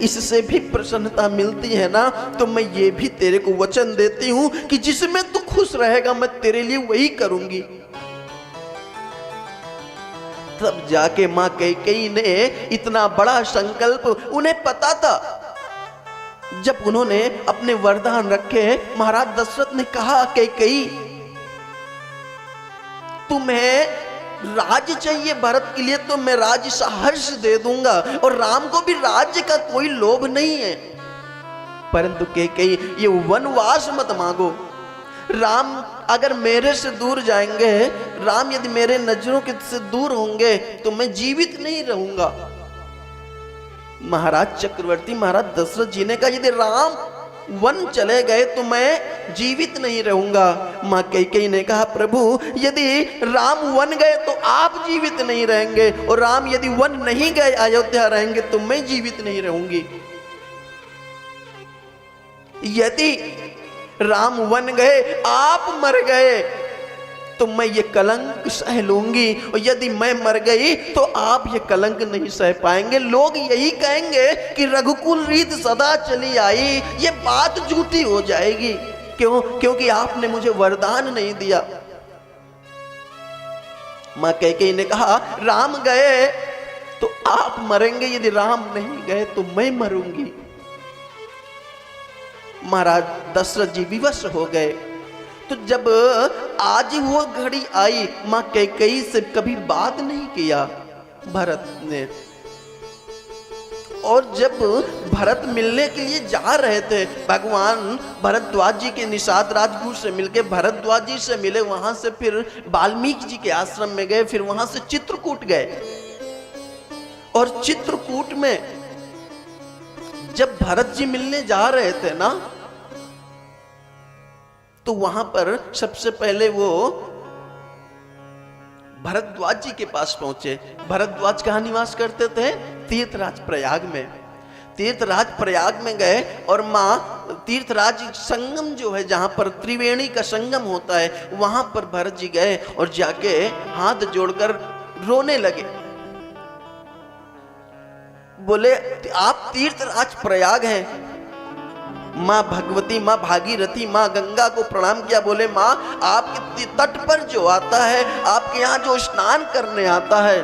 इससे भी प्रसन्नता मिलती है ना, तो मैं ये भी तेरे को वचन देती हूं कि जिसमें तू खुश रहेगा मैं तेरे लिए वही करूंगी। तब जाके मां कैकेयी ने इतना बड़ा संकल्प, उन्हें पता था, जब उन्होंने अपने वरदान रखे, महाराज दशरथ ने कहा कैकेयी तुम्हें राज्य चाहिए भरत के लिए तो मैं राज्य सहर्ष दे दूंगा, और राम को भी राज्य का कोई लोभ नहीं है, परंतु कैकेयी ये वनवास मत मांगो। राम अगर मेरे से दूर जाएंगे, राम यदि मेरे नजरों के से दूर होंगे तो मैं जीवित नहीं रहूंगा। महाराज चक्रवर्ती महाराज दशरथ जी ने कहा यदि राम वन चले गए तो मैं जीवित नहीं रहूंगा। मां कैकेयी ने कहा प्रभु यदि राम वन गए तो आप जीवित नहीं रहेंगे, और राम यदि वन नहीं गए अयोध्या रहेंगे तो मैं जीवित नहीं रहूंगी। यदि राम वन गए आप मर गए तो मैं ये कलंक सह लूंगी, और यदि मैं मर गई तो आप ये कलंक नहीं सह पाएंगे। लोग यही कहेंगे कि रघुकुल रीत सदा चली आई, ये बात झूठी हो जाएगी। क्यों? क्योंकि आपने मुझे वरदान नहीं दिया। मां कैकेयी ने कहा राम गए तो आप मरेंगे, यदि राम नहीं गए तो मैं मरूंगी। महाराज दशरथ जी विवश हो गए। तो जब आज वो घड़ी आई, मां कैकेयी से कभी बात नहीं किया भरत ने, और जब भरत मिलने के लिए जा रहे थे, भगवान भरद्वाज जी के निषाद राजगुरु से मिलके भरद्वाज जी से मिले, वहां से फिर वाल्मीकि जी के आश्रम में गए, फिर वहां से चित्रकूट गए, और चित्रकूट में जब भरत जी मिलने जा रहे थे ना, तो वहां पर सबसे पहले वो भरद्वाज जी के पास पहुंचे। भरद्वाज कहाँ निवास करते थे? तीर्थराज प्रयाग में। तीर्थराज प्रयाग में गए, और मां तीर्थराज संगम जो है जहां पर त्रिवेणी का संगम होता है, वहां पर भरत जी गए और जाके हाथ जोड़कर रोने लगे। बोले आप तीर्थराज प्रयाग हैं। माँ भगवती, माँ भागीरथी, माँ गंगा को प्रणाम किया। बोले माँ आपके तट पर जो आता है, आपके यहाँ जो स्नान करने आता है,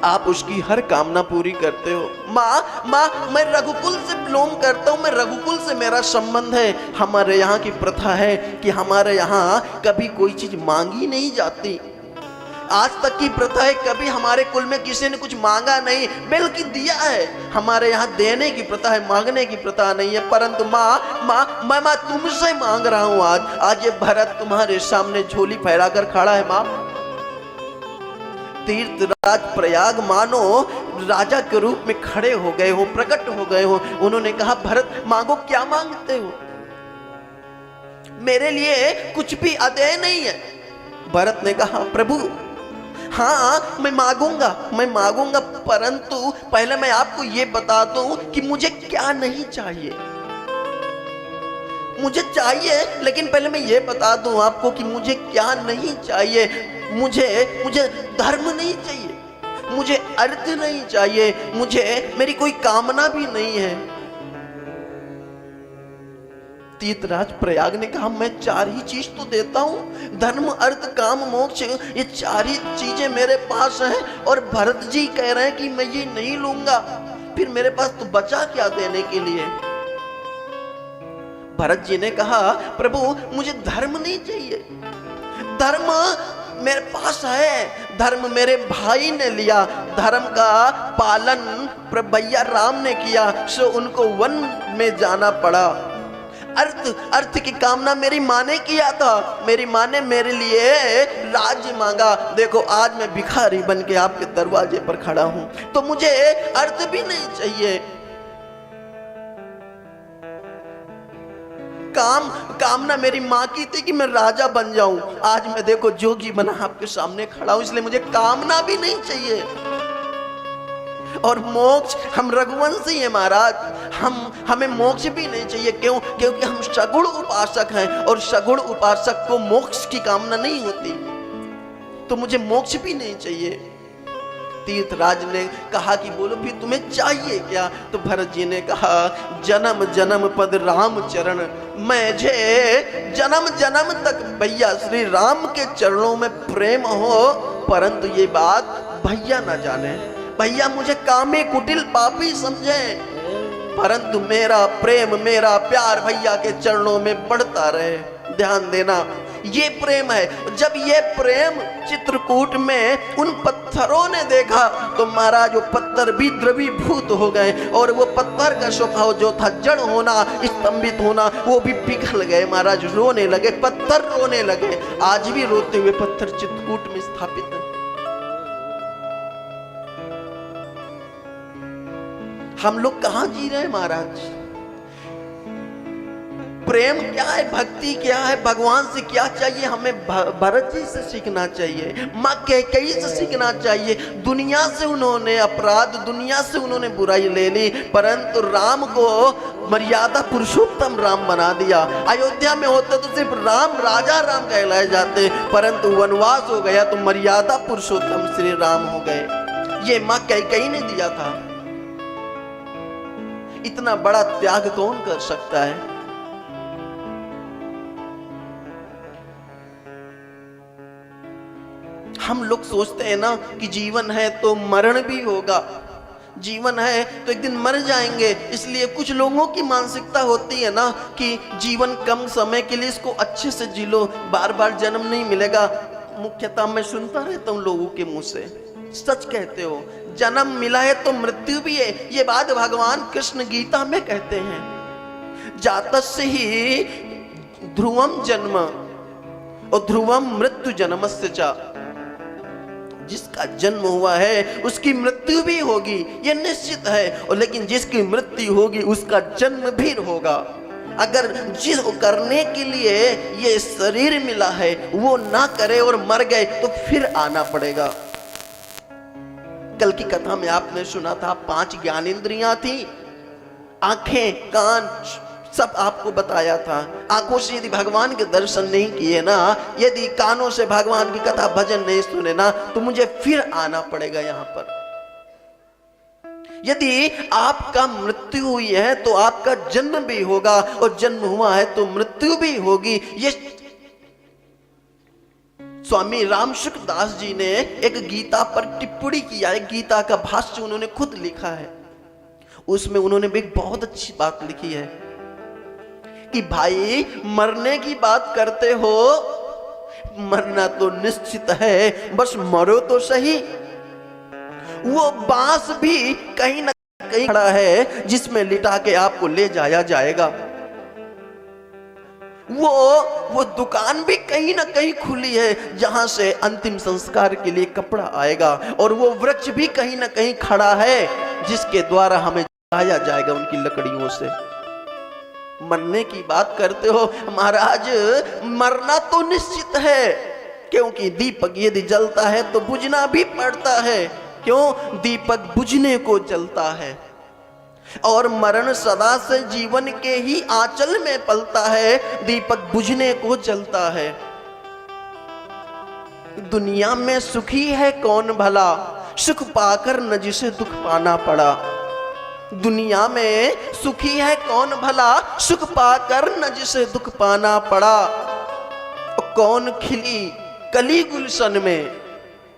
आप उसकी हर कामना पूरी करते हो। माँ मैं रघुकुल से बिलोंग करता हूँ, मैं रघुकुल से मेरा संबंध है। हमारे यहाँ की प्रथा है कि हमारे यहाँ कभी कोई चीज मांगी नहीं जाती। आज तक की प्रथा है, कभी हमारे कुल में किसी ने कुछ मांगा नहीं, बल्कि दिया है। हमारे यहाँ देने की प्रथा है, मांगने की प्रथा नहीं है। परंतु मैं तुमसे मांग रहा हूँ आज ये भरत तुम्हारे सामने झोली फैलाकर खड़ा है। माँ तीर्थराज प्रयाग मानो राजा के रूप में खड़े हो गए हो, प्रकट हो गए हो। उन्होंने कहा भरत मांगो, क्या मांगते हो? मेरे लिए कुछ भी अदेय नहीं है। भरत ने कहा प्रभु हाँ मैं मांगूंगा, परंतु पहले मैं आपको ये बता दूं कि मुझे क्या नहीं चाहिए। मुझे चाहिए, लेकिन पहले मैं ये बता दूं आपको कि मुझे क्या नहीं चाहिए। मुझे धर्म नहीं चाहिए, मुझे अर्थ नहीं चाहिए, मेरी कोई कामना भी नहीं है। तीर्थराज प्रयाग ने कहा मैं चार ही चीज तो देता हूं, धर्म अर्थ काम मोक्ष, ये चार ही चीजें मेरे पास हैं, और भरत जी कह रहे हैं कि मैं ये नहीं लूंगा, फिर मेरे पास तो बचा क्या देने के लिए। भरत जी ने कहा प्रभु मुझे धर्म नहीं चाहिए, धर्म मेरे पास है, धर्म मेरे भाई ने लिया, धर्म का पालन भैया राम ने किया, सो उनको वन में जाना पड़ा। अर्थ की कामना मेरी माँ ने किया था, मेरी माँ ने मेरे लिए राज्य मांगा। देखो आज मैं भिखारी बन के आपके दरवाजे पर खड़ा हूं, तो मुझे अर्थ भी नहीं चाहिए। कामना मेरी माँ की थी कि मैं राजा बन जाऊं, आज मैं देखो जोगी बना आपके सामने खड़ा हूं, इसलिए मुझे कामना भी नहीं चाहिए। और मोक्ष, हम रघुवंशी हैं महाराज, हमें मोक्ष भी नहीं चाहिए। क्यों? क्योंकि हम सगुण उपासक हैं, और सगुण उपासक को मोक्ष की कामना नहीं होती, तो मुझे मोक्ष भी नहीं चाहिए। तीर्थराज ने कहा कि बोलो फिर तुम्हें चाहिए क्या? तो भरत जी ने कहा जन्म जन्म पद राम चरण, मुझे जन्म जन्म तक भैया श्री राम के चरणों में प्रेम हो, परंतु ये बात भैया ना जाने, भैया मुझे कामे कुटिल पापी समझे, परंतु मेरा प्रेम मेरा प्यार भैया के चरणों में बढ़ता रहे। ध्यान देना, ये प्रेम है। जब ये प्रेम चित्रकूट में उन पत्थरों ने देखा तो महाराज वो पत्थर भी द्रवीभूत हो गए और वो पत्थर का स्वभाव जो था जड़ होना, स्तंभित होना, वो भी पिघल गए। महाराज रोने लगे, पत्थर रोने लगे। आज भी रोते हुए पत्थर चित्रकूट में स्थापित है। हम लोग कहां जी रहे हैं महाराज? प्रेम क्या है, भक्ति क्या है, भगवान से क्या चाहिए? हमें भरत जी से सीखना चाहिए, माँ कैकेयी से सीखना चाहिए। दुनिया से उन्होंने अपराध, दुनिया से उन्होंने बुराई ले ली, परंतु राम को मर्यादा पुरुषोत्तम राम बना दिया। अयोध्या में होते तो सिर्फ राम, राजा राम कहलाए जाते, परंतु वनवास हो गया तो मर्यादा पुरुषोत्तम श्री राम हो गए। ये माँ कैकेयी ने दिया था। इतना बड़ा त्याग कौन कर सकता है? हम लोग सोचते हैं ना कि जीवन है तो मरण भी होगा, जीवन है तो एक दिन मर जाएंगे, इसलिए कुछ लोगों की मानसिकता होती है ना कि जीवन कम समय के लिए, इसको अच्छे से जी लो, बार बार जन्म नहीं मिलेगा। मुख्यतः मैं सुनता रहता हूँ लोगों के मुंह से, सच कहते हो, जन्म मिला है तो मृत्यु भी है। ये बात भगवान कृष्ण गीता में कहते हैं, जातस्य ही ध्रुवम जन्म और ध्रुवम मृत्यु जन्मस्य च। जिसका जन्म हुआ है उसकी मृत्यु भी होगी, ये निश्चित है। और लेकिन जिसकी मृत्यु होगी उसका जन्म भी होगा। अगर जिस करने के लिए ये शरीर मिला है वो ना करे और मर गए तो फिर आना पड़ेगा। कल की कथा में आपने सुना था 5 ज्ञानेंद्रियां थी, आंखें, कान, सब आपको बताया था। आंखों से यदि भगवान के दर्शन नहीं किए ना, यदि कानों से भगवान की कथा भजन नहीं सुने ना, तो मुझे फिर आना पड़ेगा यहां पर। यदि आपका मृत्यु हुई है तो आपका जन्म भी होगा, और जन्म हुआ है तो मृत्यु भी होगी। ये स्वामी राम सुखदास जी ने एक गीता पर टिप्पणी किया है, गीता का भाष्य उन्होंने खुद लिखा है। उसमें उन्होंने भी एक बहुत अच्छी बात लिखी है कि भाई मरने की बात करते हो, मरना तो निश्चित है, बस मरो तो सही। वो बांस भी कहीं ना कहीं खड़ा है जिसमें लिटा के आपको ले जाया जाएगा। वो दुकान भी कहीं ना कहीं खुली है जहां से अंतिम संस्कार के लिए कपड़ा आएगा। और वो वृक्ष भी कहीं ना कहीं खड़ा है जिसके द्वारा हमें जाया जाएगा उनकी लकड़ियों से। मरने की बात करते हो महाराज, मरना तो निश्चित है, क्योंकि दीपक यदि जलता है तो बुझना भी पड़ता है। क्यों? दीपक बुझने को जलता है, और मरण सदा से जीवन के ही आंचल में पलता है, दीपक बुझने को जलता है। दुनिया में सुखी है कौन भला, सुख पाकर न जिसे दुख पाना पड़ा। दुनिया में सुखी है कौन भला, सुख पाकर न जिसे दुख पाना पड़ा। कौन खिली कली गुलशन में,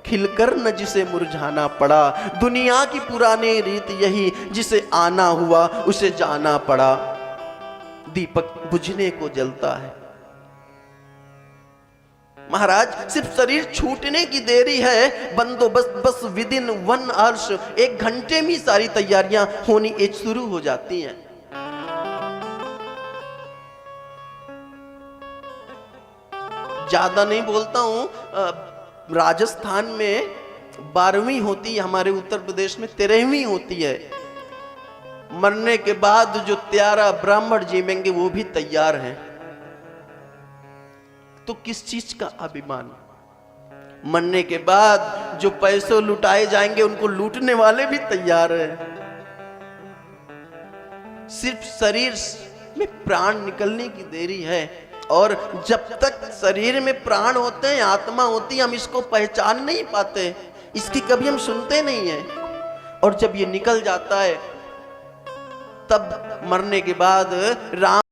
खिलकर न जिसे मुरझाना पड़ा। दुनिया की पुरानी रीत यही, जिसे आना हुआ उसे जाना पड़ा। दीपक बुझने को जलता है महाराज, सिर्फ शरीर छूटने की देरी है। बंदोबस्त बस विदिन 1 आवर्स, 1 घंटे में सारी तैयारियां होनी शुरू हो जाती हैं। ज्यादा नहीं बोलता हूं, राजस्थान में 12वीं होती है, हमारे उत्तर प्रदेश में 13वीं होती है। मरने के बाद जो 13 ब्राह्मण जीवेंगे वो भी तैयार हैं। तो किस चीज का अभिमान? मरने के बाद जो पैसे लुटाए जाएंगे उनको लूटने वाले भी तैयार हैं। सिर्फ शरीर में प्राण निकलने की देरी है, और जब तक शरीर में प्राण होते हैं, आत्मा होती है, हम इसको पहचान नहीं पाते। इसकी कभी हम सुनते नहीं है। और जब ये निकल जाता है तब मरने के बाद राम